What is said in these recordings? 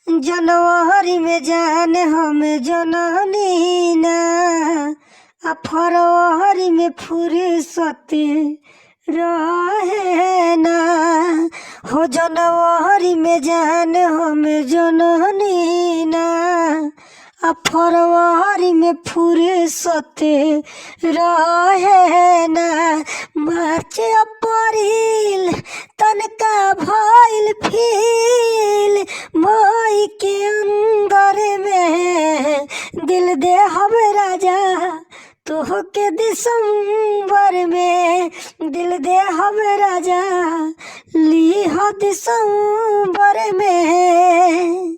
जनवरी में जान हम जननी ना, आ फरवरी में फुर्सत रहे ना। हो जनवरी में जान हम जननी ना, आ फरवरी में फुर्सत रहे ना। मार्च अप्रैल तनका भइल फील, मई के अंदर में दिल दे हम राजा तोहके दिसंबर में, दिल दे हम राजा लीह दिसंबर में।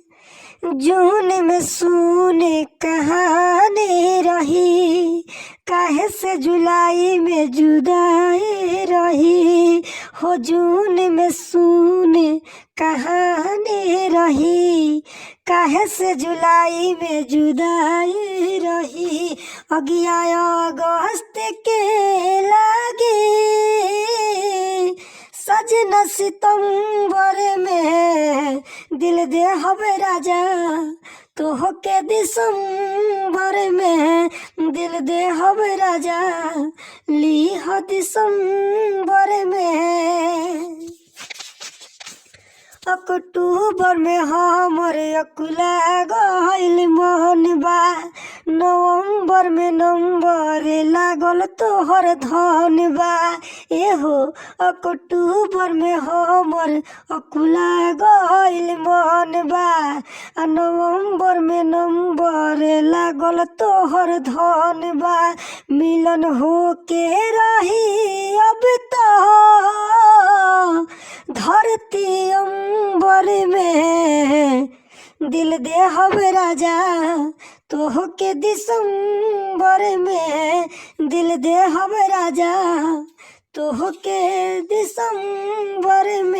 जून में सुने कहानी रही, काहे से जुलाई में जुदाई रही। हो जून में सुने कहानी रही, काहे से जुलाई में जुदाई रही। अगिया अगस्त के लागे सजना सितंबर में, दिल दे हवे राजा तोहके दिसंबर में, दिल दे हवे राजा लीह दिसंबर में। अक्टूबर में हमर अकुला गइल मन बा, नवंबर में नंबर लागल तोहर धन बा। एहो अक्टूबर में हमर अकुला गइल मन बा, आ नवंबर में नंबर लागल तोहर धन बा। मिलन हो के रही अब तो धरती अंबर में, दिल दे हम राजा तोहके दिसंबर में, दिल दे हम राजा तोहके दिसंबर में।